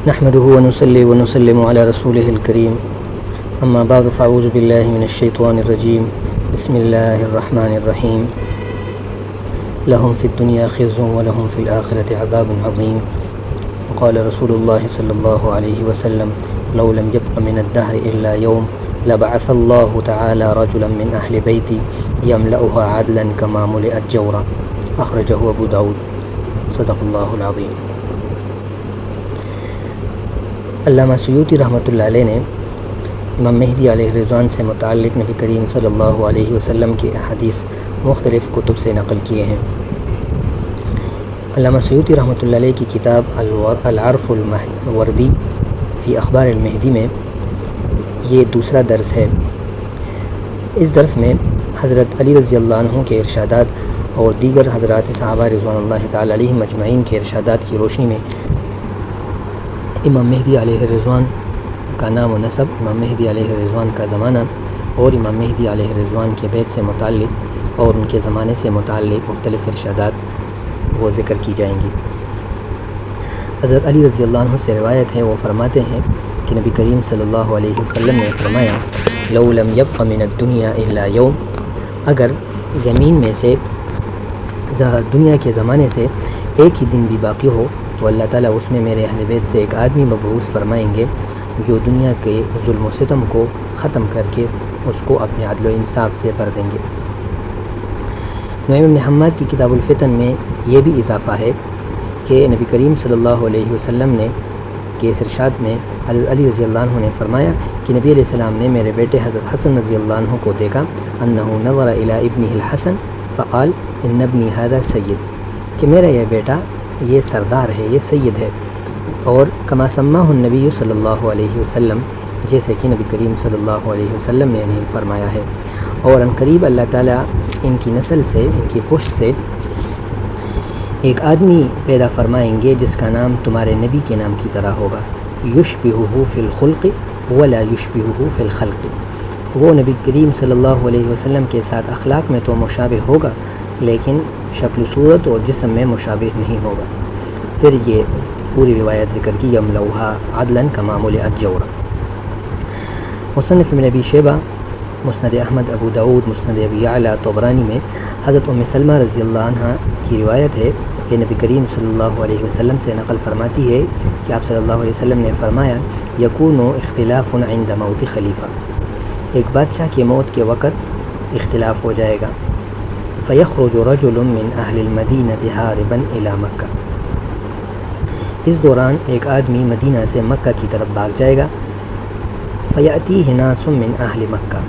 نحمده ونصلي ونسلم على رسوله الكريم اما بعد فاعوذ بالله من الشيطان الرجيم بسم الله الرحمن الرحيم لهم في الدنيا خزي ولهم في الآخرة عذاب عظيم وقال رسول الله صلى الله عليه وسلم لو لم يبق من الدهر إلا يوم لبعث الله تعالى رجلا من أهل بيتي يملأها عدلا كما ملئت جورا أخرجه أبو داود صدق الله العظيم۔ علامہ سیوطی رحمۃ اللہ علیہ نے امام مہدی علیہ رضوان سے متعلق نبی کریم صلی اللہ علیہ وسلم کی احادیث مختلف کتب سے نقل کیے ہیں۔ علامہ سیوطی رحمۃ اللہ علیہ کی کتاب العرف الوردی فی اخبار المہدی میں یہ دوسرا درس ہے۔ اس درس میں حضرت علی رضی اللہ عنہ کے ارشادات اور دیگر حضرات صحابہ رضوان اللہ تعالی علیہم اجمعین کے ارشادات کی روشنی میں امام مہدی علیہ رضوان کا نام و نسب، امام مہدی علیہ رضوان کا زمانہ اور امام مہدی علیہ رضوان کے بیت سے متعلق اور ان کے زمانے سے متعلق مختلف ارشادات وہ ذکر کی جائیں گی۔ حضرت علی رضی اللہ عنہ سے روایت ہے، وہ فرماتے ہیں کہ نبی کریم صلی اللہ علیہ وسلم نے فرمایا لو لم یبق من الدنیا الا یوم، اگر زمین میں سے دنیا کے زمانے سے ایک ہی دن بھی باقی ہو تو اللہ تعالیٰ اس میں میرے اہل بیت سے ایک آدمی مبعوث فرمائیں گے جو دنیا کے ظلم و ستم کو ختم کر کے اس کو اپنے عدل و انصاف سے بھر دیں گے۔ نعیم بن حماد کی کتاب الفتن میں یہ بھی اضافہ ہے کہ نبی کریم صلی اللہ علیہ وسلم نے کے اس ارشاد میں حضرت علی رضی اللہ عنہ نے فرمایا کہ نبی علیہ السلام نے میرے بیٹے حضرت حسن رضی اللہ عنہ کو دیکھا انہ نظر الی ابنہ الحسن فقال ان ابنی ھذا سید، کہ میرا یہ بیٹا یہ سردار ہے، یہ سید ہے، اور کما سماہ النبی صلی اللہ علیہ وسلم، جیسے کہ نبی کریم صلی اللہ علیہ وسلم نے انہیں فرمایا ہے، اور ان قریب اللہ تعالیٰ ان کی نسل سے، ان کی پشت سے ایک آدمی پیدا فرمائیں گے جس کا نام تمہارے نبی کے نام کی طرح ہوگا، یشبہہ فی الخلق ولا یشبہہ فی الخلق، وہ نبی کریم صلی اللہ علیہ وسلم کے ساتھ اخلاق میں تو مشابہ ہوگا لیکن شکل و صورت اور جسم میں مشابہ نہیں ہوگا۔ پھر یہ پوری روایت ذکر کی یملؤھا عدلا کما ملئت جورا۔ مصنف ابن ابی شیبہ، مسند احمد، ابو داود، مسند ابی یعلی، طبرانی میں حضرت ام سلمہ رضی اللہ عنہ کی روایت ہے کہ نبی کریم صلی اللہ علیہ وسلم سے نقل فرماتی ہے کہ آپ صلی اللہ علیہ وسلم نے فرمایا یکون اختلاف عند موت خلیفہ، ایک بادشاہ کی موت کے وقت اختلاف ہو جائے گا، فیخرج رجل من اہل المدینہ ہاربا الی مکہ، اس دوران ایک آدمی مدینہ سے مکہ کی طرف بھاگ جائے گا، فیأتیہ ناس من اہل مکہ،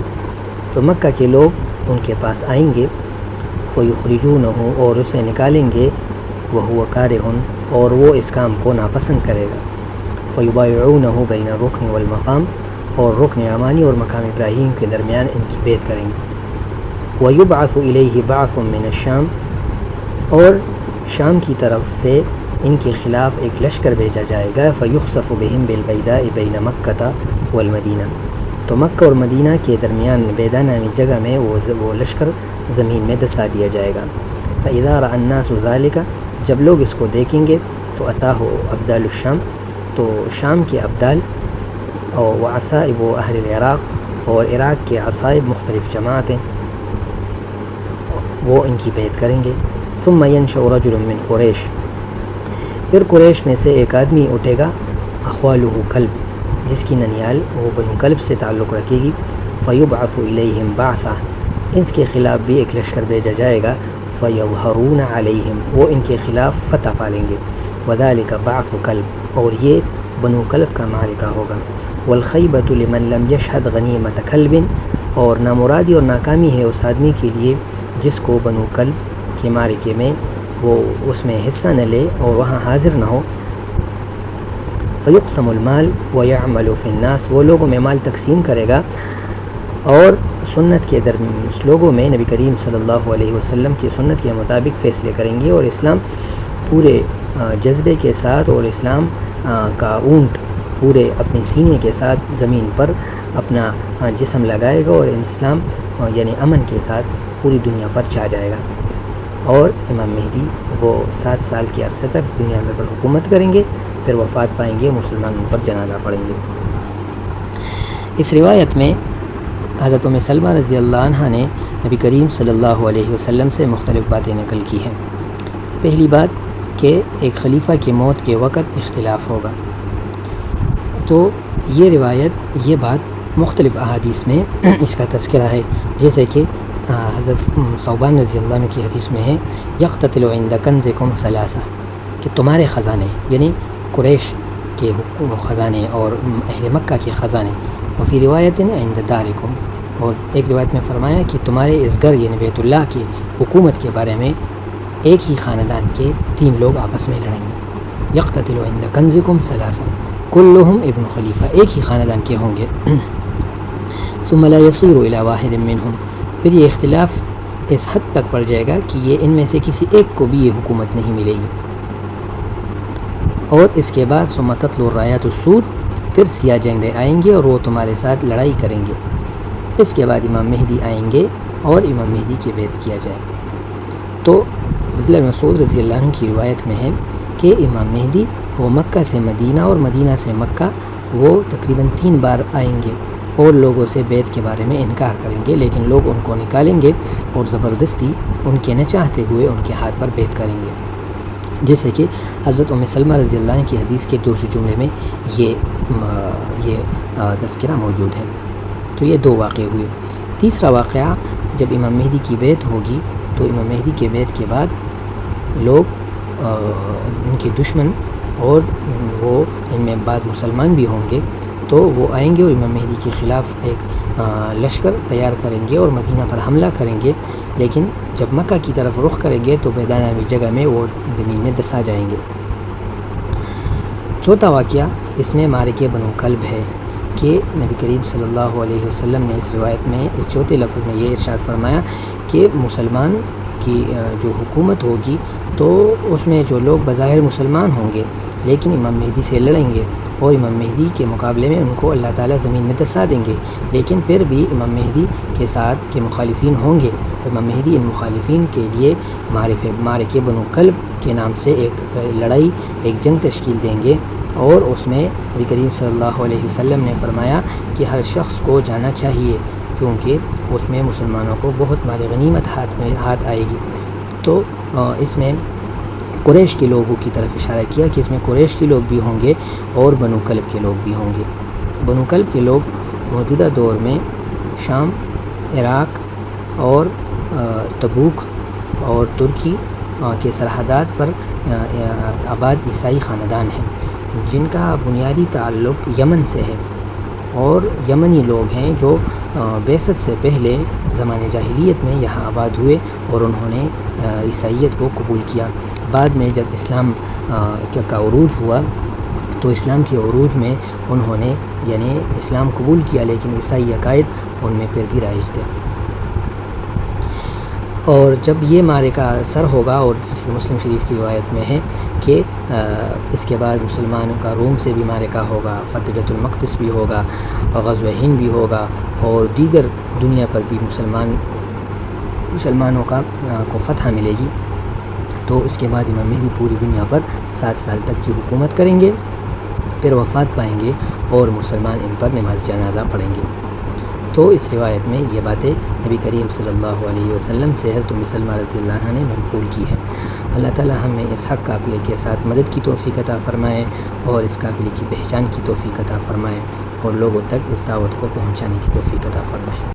تو مکہ کے لوگ ان کے پاس آئیں گے، فیخرجونہ، اور اسے نکالیں گے، وہو کارہ، اور وہ اس کام کو ناپسند کرے گا، فیبایعونہ بین الرکن والمقام، اور رکن یمانی اور مقام ابراہیم کے درمیان ان کی بیعت کریں گے، ویبعث الیہ بعث من الشام، اور شام کی طرف سے ان کے خلاف ایک لشکر بھیجا جائے گا، فیخسف بہم بالبیداء بین مکہ والمدینہ، تو مکہ اور مدینہ کے درمیان بیدا نامی جگہ میں وہ لشکر زمین میں دسا دیا جائے گا، فاذا رأى الناس ذلك، جب لوگ اس کو دیکھیں گے تو اتاہ ابدال الشام، تو شام کے ابدال، اور وعصائب اہل العراق، اور عراق کے عصائب مختلف جماعتیں، وہ ان کی بیعت کریں گے، ثم ينشأ رجل من قریش، پھر قریش میں سے ایک آدمی اٹھے گا، اخوالہ کلب، جس کی ننیال وہ بنو کلب سے تعلق رکھے گی، فیبعث الیہم بعثہ، اس کے خلاف بھی ایک لشکر بھیجا جائے گا، فیظہرون علیہم، وہ ان کے خلاف فتح پالیں گے، وذالک بعث کلب، اور یہ بنو کلب کا معرکہ ہوگا، والخیبۃ لمن لم یشہد غنیمۃ کلب، اور نامرادی اور ناکامی ہے اس آدمی کے لیے جس کو بنو کلب کے معرکے میں وہ اس میں حصہ نہ لے اور وہاں حاضر نہ ہو، فیقسم المال ویعمل فی الناس، وہ لوگوں میں مال تقسیم کرے گا اور سنت کے لوگوں میں نبی کریم صلی اللہ علیہ وسلم کی سنت کے مطابق فیصلے کریں گے، اور اسلام پورے جذبے کے ساتھ اور اسلام کا اونٹ پورے اپنے سینے کے ساتھ زمین پر اپنا جسم لگائے گا، اور اسلام یعنی امن کے ساتھ پوری دنیا پر چھا جائے گا، اور امام مہدی وہ 7 سال کے عرصے تک دنیا میں پر حکومت کریں گے، پھر وفات پائیں گے، مسلمان ان پر جنازہ پڑھیں گے۔ اس روایت میں حضرت ام سلمہ رضی اللہ عنہ نے نبی کریم صلی اللہ علیہ وسلم سے مختلف باتیں نقل کی ہیں۔ پہلی بات کہ ایک خلیفہ کی موت کے وقت اختلاف ہوگا، تو یہ روایت، یہ بات مختلف احادیث میں اس کا تذکرہ ہے، جیسے کہ حضرت ثوبان رضی اللہ عنہ کی حدیث میں ہے یقتتل عند کنزکم ثلاثہ، کہ تمہارے خزانے یعنی قریش کے خزانے اور اہل مکہ کے خزانے، وفی روایت عند دارکم، اور ایک روایت میں فرمایا کہ تمہارے اس گھر یعنی بیت اللہ کی حکومت کے بارے میں ایک ہی خاندان کے 3 لوگ آپس میں لڑیں گے۔ یقتتل عند کنزکم ثلاثہ کلہم ابن خلیفہ، ایک ہی خاندان کے ہوں گے۔ ثم لا يصير الى واحد منهم، پھر یہ اختلاف اس حد تک پڑ جائے گا کہ یہ ان میں سے کسی ایک کو بھی یہ حکومت نہیں ملے گی۔ اور اس کے بعد ثم تطلع الرایات السود، پھر سیاہ جھنڈے آئیں گے اور وہ تمہارے ساتھ لڑائی کریں گے۔ اس کے بعد امام مہدی آئیں گے اور امام مہدی کی بیعت کیا جائے۔ تو عبداللہ بن مسعود رضی اللہ عنہ کی روایت میں ہے کہ امام مہدی وہ مکہ سے مدینہ اور مدینہ سے مکہ وہ تقریباً 3 بار آئیں گے اور لوگوں سے بیعت کے بارے میں انکار کریں گے، لیکن لوگ ان کو نکالیں گے اور زبردستی ان کے نہ چاہتے ہوئے ان کے ہاتھ پر بیعت کریں گے، جیسے کہ حضرت ام سلمہ رضی اللہ عنہ کی حدیث کے دوسرے جملے میں یہ تذکرہ موجود ہے۔ تو یہ 2 واقعے ہوئے۔ تیسرا واقعہ، جب امام مہدی کی بیعت ہوگی تو امام مہدی کے بیعت کے بعد لوگ ان کے دشمن اور وہ ان میں بعض مسلمان بھی ہوں گے، تو وہ آئیں گے اور امام مہدی کے خلاف ایک لشکر تیار کریں گے اور مدینہ پر حملہ کریں گے، لیکن جب مکہ کی طرف رخ کریں گے تو میدان جگہ میں وہ زمین میں دسا جائیں گے۔ چوتھا واقعہ اس میں مارکہ بنو کلب ہے کہ نبی کریم صلی اللہ علیہ وسلم نے اس روایت میں اس چوتھے لفظ میں یہ ارشاد فرمایا کہ مسلمان کی جو حکومت ہوگی تو اس میں جو لوگ بظاہر مسلمان ہوں گے لیکن امام مہدی سے لڑیں گے اور امام مہدی کے مقابلے میں ان کو اللہ تعالیٰ زمین میں دسا دیں گے، لیکن پھر بھی امام مہدی کے ساتھ کے مخالفین ہوں گے۔ امام مہدی ان مخالفین کے لیے مارکہ بنو کلب کے نام سے ایک لڑائی، ایک جنگ تشکیل دیں گے، اور اس میں نبی کریم صلی اللہ علیہ وسلم نے فرمایا کہ ہر شخص کو جانا چاہیے، کیونکہ اس میں مسلمانوں کو بہت مال غنیمت ہاتھ آئے گی۔ تو اس میں قریش کے لوگوں کی طرف اشارہ کیا کہ اس میں قریش کے لوگ بھی ہوں گے اور بنو کلب کے لوگ بھی ہوں گے۔ بنو کلب کے لوگ موجودہ دور میں شام، عراق اور تبوک اور ترکی کے سرحدات پر آباد عیسائی خاندان ہیں، جن کا بنیادی تعلق یمن سے ہے، اور یمنی لوگ ہیں جو بعثت سے پہلے زمانے جاہلیت میں یہاں آباد ہوئے اور انہوں نے عیسائیت کو قبول کیا۔ بعد میں جب اسلام کا عروج ہوا تو اسلام کے عروج میں انہوں نے یعنی اسلام قبول کیا، لیکن عیسائی عقائد ان میں پھر بھی رائج تھے۔ اور جب یہ معرکہ سر ہوگا، اور جس کی مسلم شریف کی روایت میں ہے کہ اس کے بعد مسلمانوں کا روم سے بھی معرکہ ہوگا، فتح بیت المقدس بھی ہوگا، غزوہ ہند بھی ہوگا، اور دیگر دنیا پر بھی مسلمانوں کو فتح ملے گی۔ تو اس کے بعد امام مہدی پوری دنیا پر 7 سال تک کی حکومت کریں گے، پھر وفات پائیں گے اور مسلمان ان پر نماز جنازہ پڑھیں گے۔ تو اس روایت میں یہ باتیں نبی کریم صلی اللہ علیہ وسلم سے حضرت ام سلمہ رضی اللہ عنہ نے منقول کی ہیں۔ اللہ تعالیٰ ہمیں اس حق قافلے کے ساتھ مدد کی توفیق عطا فرمائے اور اس قافلے کی پہچان کی توفیق عطا فرمائے اور لوگوں تک اس دعوت کو پہنچانے کی توفیق عطا فرمائے۔